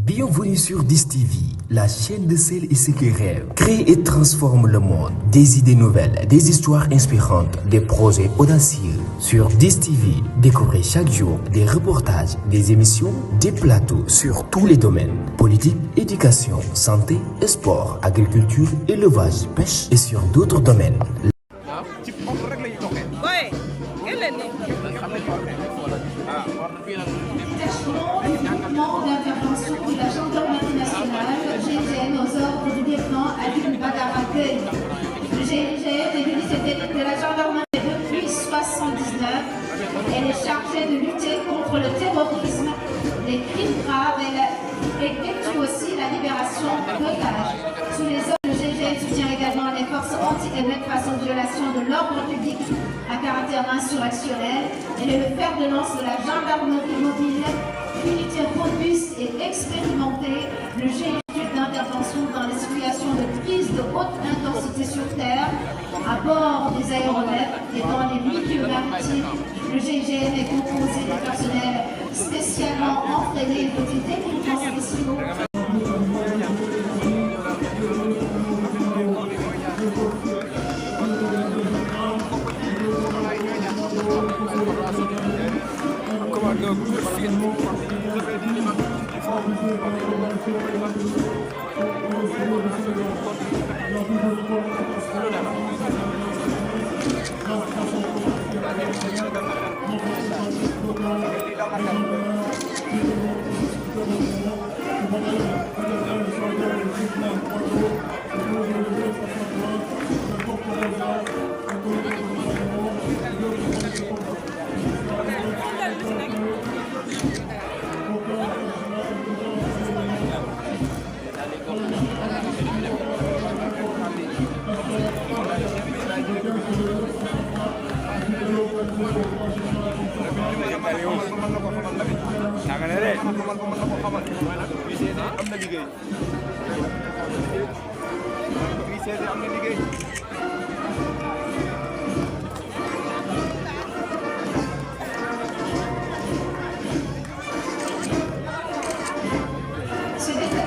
Bienvenue sur DIS-TV, la chaîne de celles et ceux qui rêvent, créent et transforment le monde. Des idées nouvelles, des histoires inspirantes, des projets audacieux. Sur DIS-TV, découvrez chaque jour des reportages, des émissions, des plateaux sur tous les domaines. Politique, éducation, santé, sport, agriculture, élevage, pêche et sur d'autres domaines. D'intervention de la gendarmerie nationale, GIGN aux ordres du lieutenant Aline Badara Gueye. Le GIGN est l'unité de la gendarmerie depuis 1979. Elle est chargée de lutter contre le terrorisme, les crimes graves et effectue aussi la libération d'otages. Sous les ordres, le GIGN soutient également les forces anti-émeutes face aux violations de l'ordre public à caractère insurrectionnel. Elle est le fer de lance de la gendarmerie mobile. Unité robuste et expérimentée, le GIGN d'intervention dans les situations de crise de haute intensité sur Terre, à bord des aéronefs et dans les milieux maritimes. Le GIGN est composé de personnels spécialement entraînés pour des équipements spéciaux.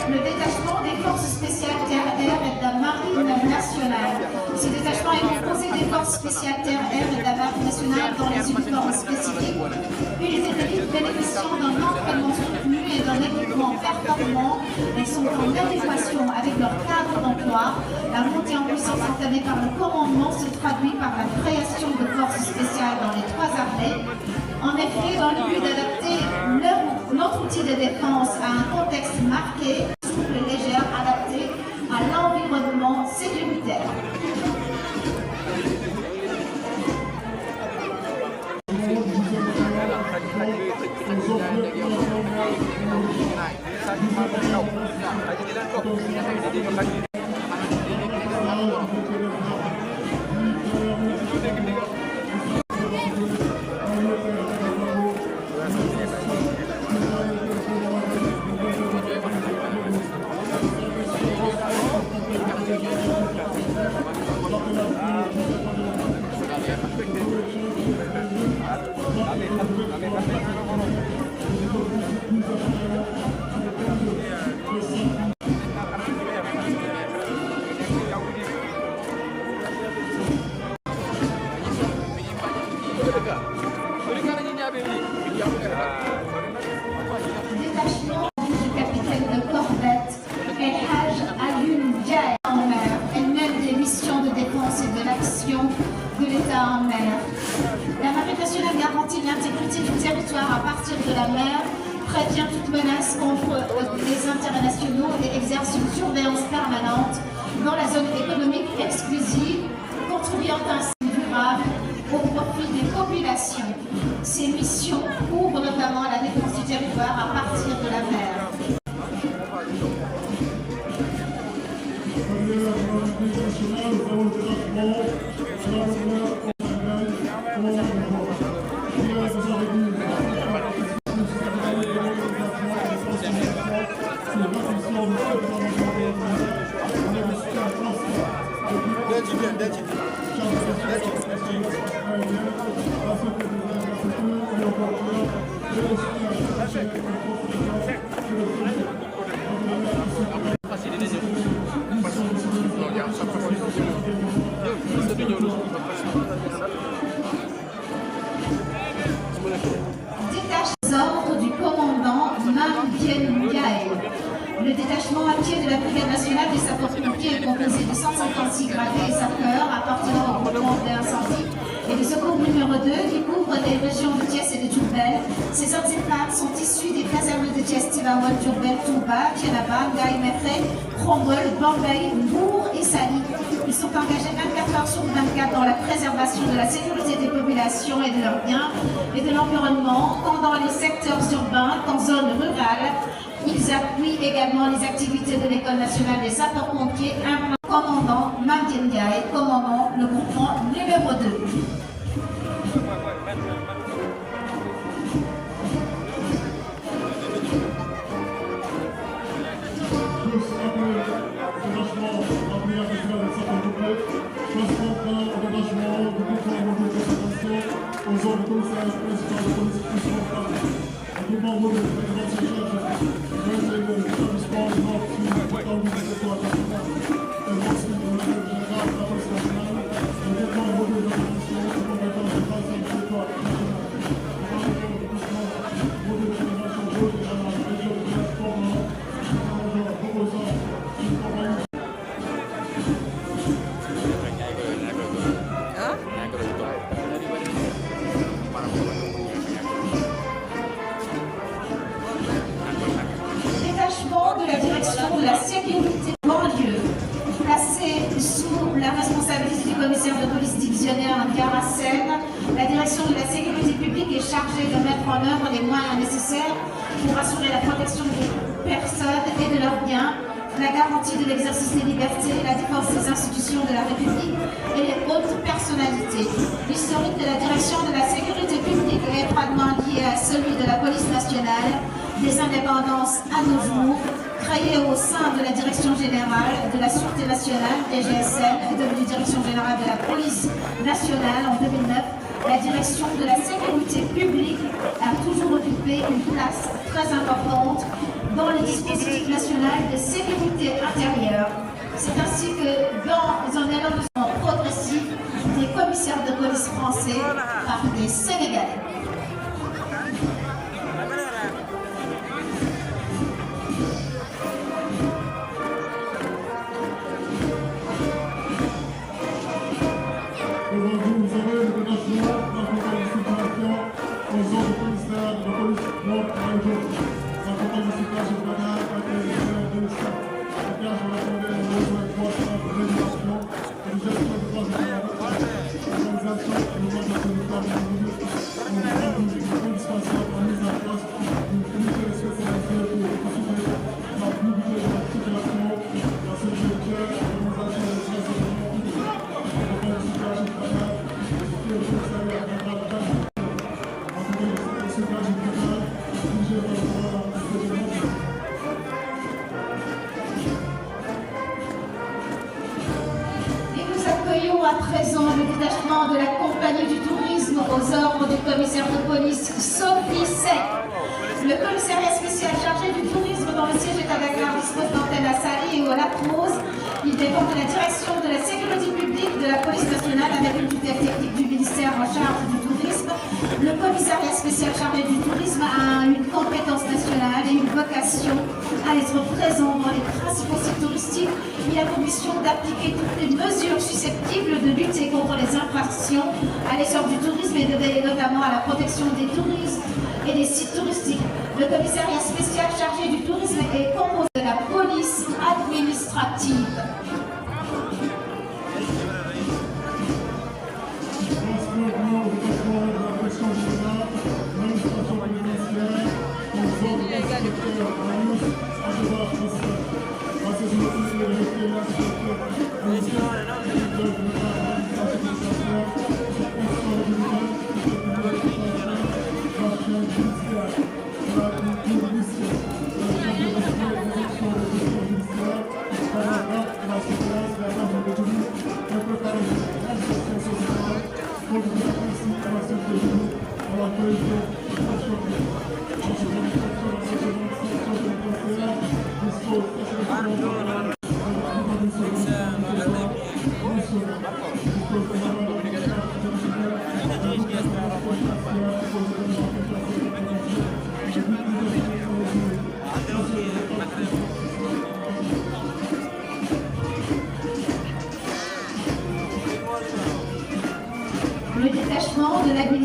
Le détachement des forces spéciales terre-air et de la marine nationale. Ce détachement est composé des forces spéciales terre-air et de la marine nationale dans les uniformes spécifiques. Unité d'élite bénéficiant d'un entraînement soutenu et d'un équipement performant. Elles sont en adéquation avec leur cadre d'emploi. La montée en puissance entamée par le commandement se traduit par la création de forces spéciales dans les trois armées. En effet, dans le but d'adapter notre outil de défense à un contexte marqué, souple et légère, adapté à l'environnement sécuritaire. Détachement du capitaine de corvette El Hadj Aline Gueye en mer. Elle mène des missions de défense et de l'action de l'État en mer. La marine nationale garantit l'intégrité du territoire à partir de la mer, prévient toute menace contre les intérêts nationaux et exerce une surveillance permanente dans la zone économique exclusive, contribuant ainsi durable au profit des populations. Ces missions couvrent notamment la défense du territoire à partir de la mer. Ndiaye. Le détachement à pied de la Brigade nationale des sapeurs-pompiers est composé de 156 gradés et sapeurs appartenant au groupement d'incendie et de secours numéro 2 qui couvre les régions de Thiès et de Diourbel. Ces hommes et femmes sont issus des casernes de Thiès, Tivaouane, Diourbel, Touba, Thiénaba, Ngaye Mékhé, Khombole, Bambey, Mbour et Saly. Ils sont engagés 24 heures sur 24 dans la préservation de la sécurité des populations et de leurs biens et de l'environnement, tant dans les secteurs urbains qu'en zone rurale. Ils appuient également les activités de l'École nationale des sapeurs-pompiers, commandant Mamdien Ndiaye, commandant le groupement numéro 2. La direction de la sécurité publique est chargée de mettre en œuvre les moyens nécessaires pour assurer la protection des personnes et de leurs biens, la garantie de l'exercice des libertés, la défense des institutions de la République et les hautes personnalités. L'historique de la direction de la sécurité publique est étroitement lié à celui de la police nationale, des indépendances à nos jours, créée au sein de la Direction générale de la Sûreté nationale, DGSN, devenue Direction générale de la police nationale en 2009. La Direction de la sécurité publique a toujours occupé une place très importante dans le dispositif national de sécurité intérieure. C'est ainsi que dans un élargissement progressif des commissaires de police français par des Sénégalais. À présent, le détachement de la compagnie du tourisme aux ordres du commissaire de police Sophie Sec. Le commissariat spécial chargé du tourisme dont le siège est à Dakar dispose d'antennes à Saly et au Lac Rose. Il dépend de la direction de la sécurité publique de la police nationale avec une tutelle technique du ministère en charge du tourisme. Le commissariat spécial chargé du tourisme a une compétence nationale et une vocation à être présent dans les principaux sites touristiques. Il a pour mission d'appliquer toutes les mesures susceptibles de lutter contre les infractions à l'essor du tourisme et de veiller notamment à la protection des touristes et des sites touristiques. Le commissariat spécial chargé du tourisme est composé de la police administrative.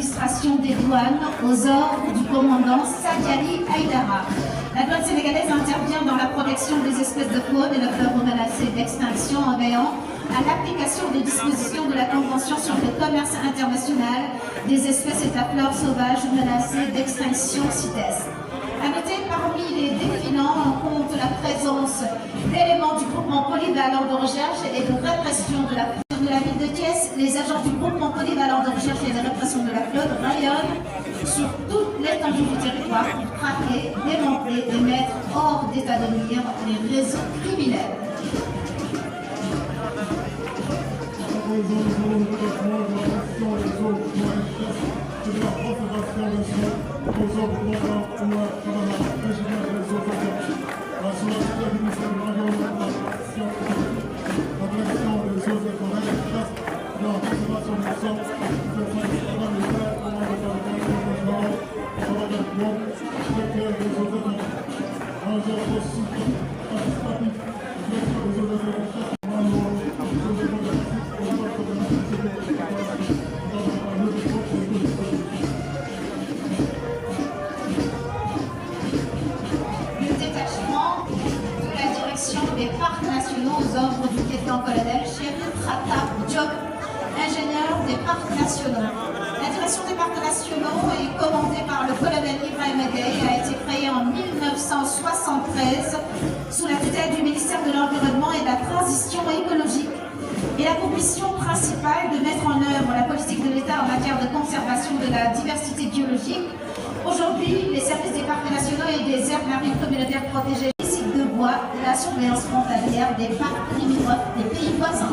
l'administration des douanes aux ordres du commandant Sadiali Haïdara. La douane sénégalaise intervient dans la protection des espèces de faune et de flore menacées d'extinction en veillant à l'application des dispositions de la Convention sur le commerce international des espèces et de la flore sauvage menacées d'extinction CITES. À noter parmi les déclinants en compte la présence d'éléments du groupement polyvalent de recherche et de répression de la ville de Thiès. Les agents du groupement polyvalent de recherche et de répression de la flotte rayonnent sur toute l'étendue du territoire pour traquer, démanteler et mettre hors d'état de nuire les réseaux criminels. Des parcs nationaux aux ordres du lieutenant-colonel Chérif Khattab Diop, ingénieur des parcs nationaux. La direction des parcs nationaux est commandée par le colonel Ibrahim Gueye et a été créée en 1973 sous la tutelle du ministère de l'Environnement et de la Transition écologique. Et la mission principale de mettre en œuvre la politique de l'État en matière de conservation de la diversité biologique. Aujourd'hui, les services des parcs nationaux et des aires marines communautaires protégées de bois, la surveillance frontalière des parcs limitrophes des pays voisins.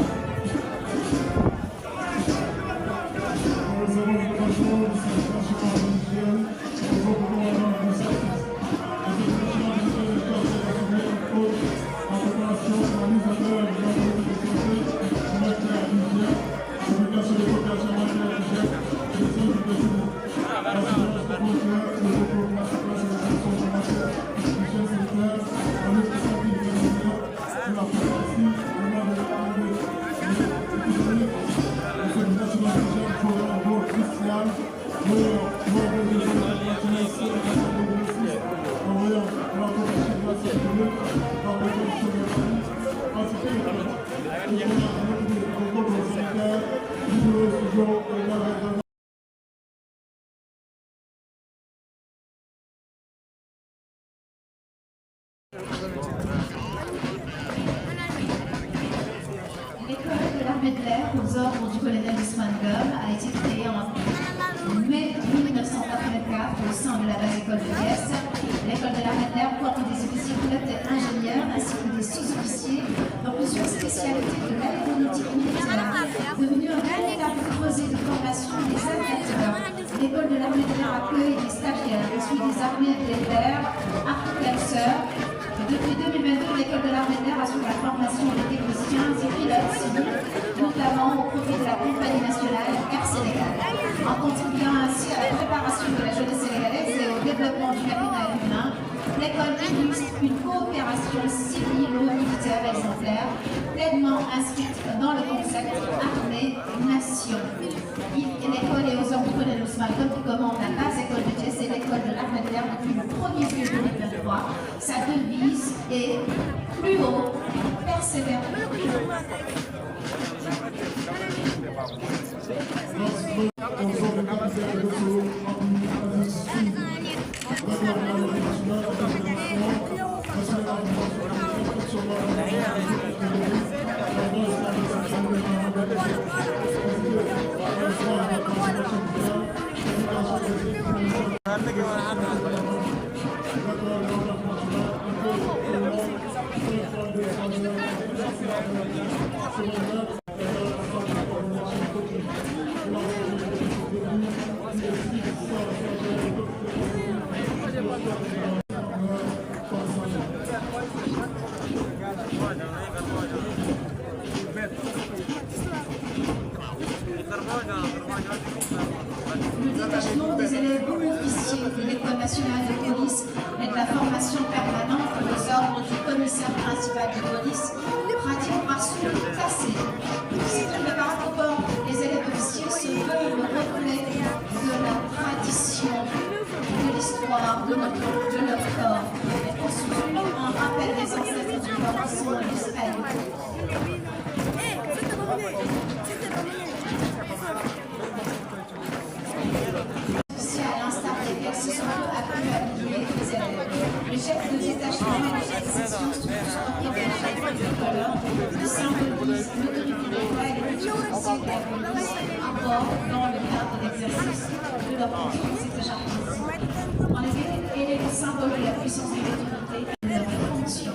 L'école de l'armée de l'air aux ordres du colonel Ousmane Gom a été créée en mai 1984 au sein de la base école de Thiès. L'école de l'armée de l'air porte des officiers pilotes et ingénieurs ainsi que des sous-officiers dans plusieurs spécialités de l'aéronautique militaire, devenue un véritable creuset de formation des aviateurs. L'école de l'armée de l'air accueille des stagiaires issus des armées de l'air, arc-classeurs. Depuis 2022, l'école de l'armée de l'air assure la formation des techniciens et pilotes civils, notamment au profit de la compagnie nationale Air Sénégal. En contribuant ainsi à la préparation de la jeunesse sénégalaise et au développement du capital humain, l'école illustre une coopération civilo-militaire exemplaire, pleinement inscrite dans le concept armée-nation. L'école est aux ordres du colonel Ousmane Gom qui commande la base école de Thiès et l'école de l'armée de l'air depuis le 1er juillet 2023. Sa devise est plus haut, persévère. Le détachement des élèves officiers de l'École nationale de police et de la formation permanente aux ordres du commissaire principal de police pratique un suivi classé. Si je ne me parle pas, les élèves officiers se veulent le reflet de la de leur corps, et construit en rappel des ancêtres du corps qui sont disparus. Ceci à l'instar desquels se sont appelés à habiller les élèves. Le chef de détachement et le chef de section sont tous représentés de couleur, qui symbolisent l'autorité des lois et les difficultés de la police, encore dans le cadre d'exercice de leur fonction. C'est déjà précis. En effet, elle est le symbole de la puissance de l'autorité et de leur fonction.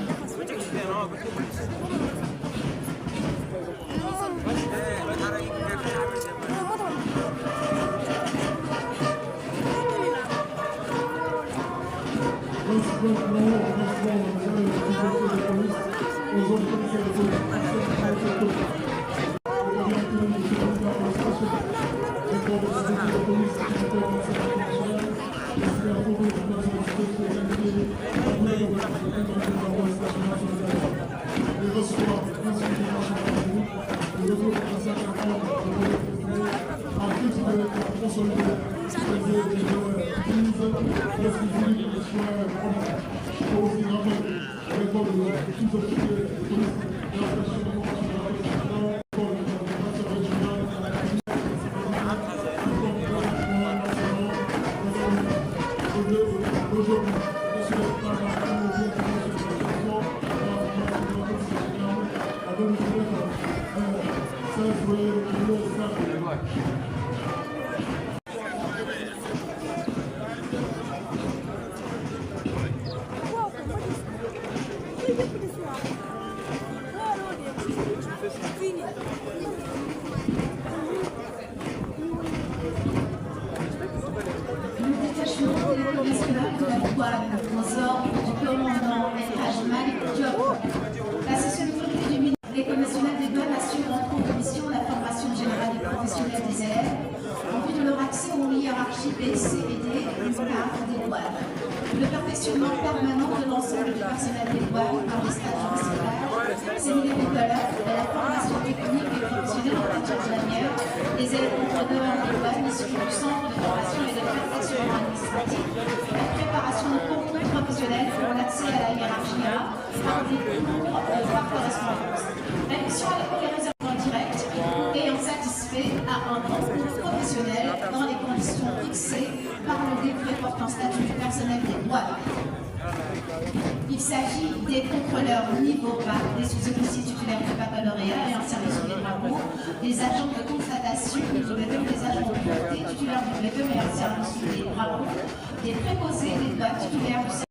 La session de l'autorité du ministre de l'École nationale des douanes assure en commission la formation générale et professionnelle des élèves en vue de leur accès aux hiérarchies B, C et D cadre des douanes. Le perfectionnement permanent de l'ensemble du personnel des douanes par les stages en cyber, séminaires de colloques et la formation technique et professionnelle en matière douanière des élèves contrôleurs des douanes issus du centre de formation et de perfectionnement administratif, la préparation de concours professionnels pour l'accès à la hiérarchie A par des concours par correspondance. L'admission à l'école est réservée en direct ayant satisfait à un concours professionnel dans les conditions fixées par le décret portant statut du personnel des douanes. Il s'agit des contrôleurs niveau bac, des sous-officiers titulaires du baccalauréat et en service des travaux, des agents de constatation niveau B2, des agents de sûreté titulaires du B2 et en service des travaux, des préposés des douanes titulaires du service.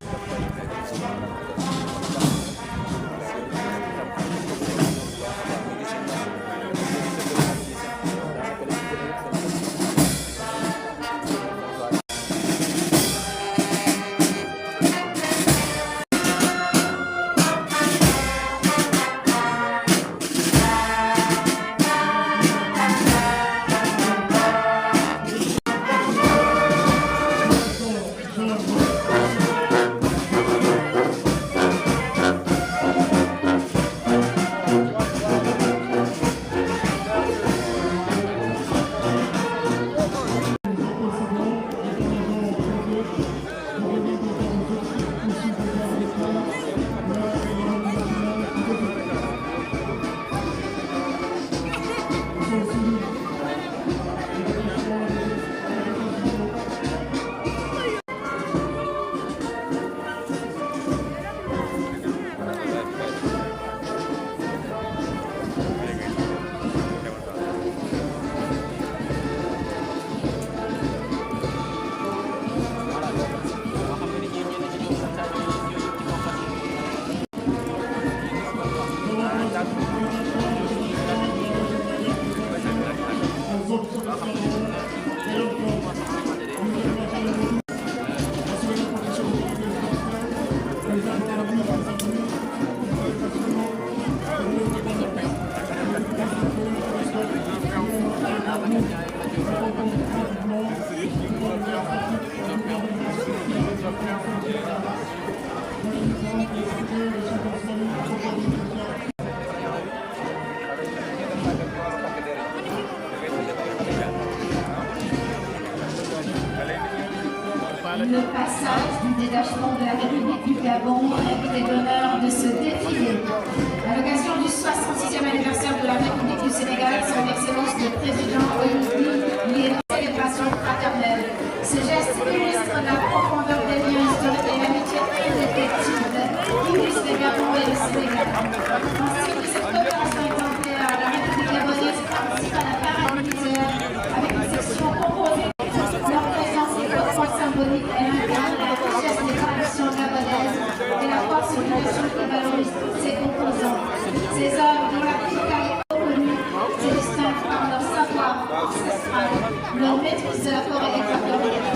l'invité d'honneur de ce défilé. À l'occasion du 66e anniversaire de la République du Sénégal, son Excellence le Président Olivier les célébrations fraternelles. Ce geste illustre la profondeur des liens historiques et l'amitié indéfectible qui unissent les Gabon et le Sénégal. En signe de cette coopération exemplaire, la République gabonaise participe à la parade militaire avec une section composée. Leur présence est hautement symbolique et incarne la richesse des traditions gabonaises et la force d'une nation qui valorise toutes ses composants. Ces œuvres, dont la plupart est connue, se distinguent par leur savoir ancestral, leur maîtrise de la forêt équatoriale.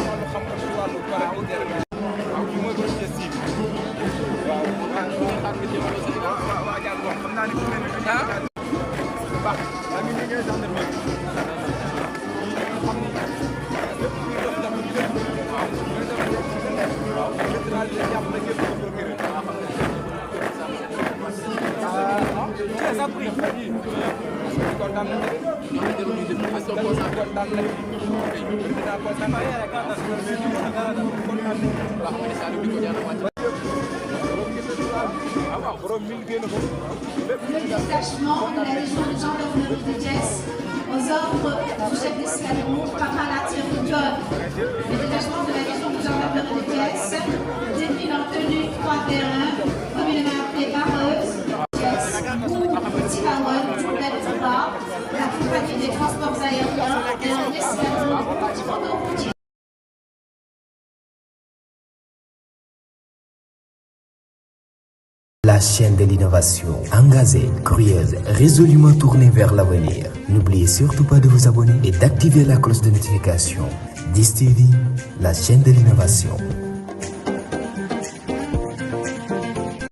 Le détachement de la Légion de gendarmerie de Thiès aux ordres du chef d'escadron Papa-Latir John. Le détachement de la Légion de gendarmerie de Thiès défile en tenue 3-1, communément appelée Barreuse, Thiès, ou Tivaouane, Djoubel-Touba, la compagnie des transports aériens et un escadron anti-routier. La chaîne de l'innovation, engagée, curieuse, résolument tournée vers l'avenir. N'oubliez surtout pas de vous abonner et d'activer la cloche de notification. DIS TV, la chaîne de l'innovation.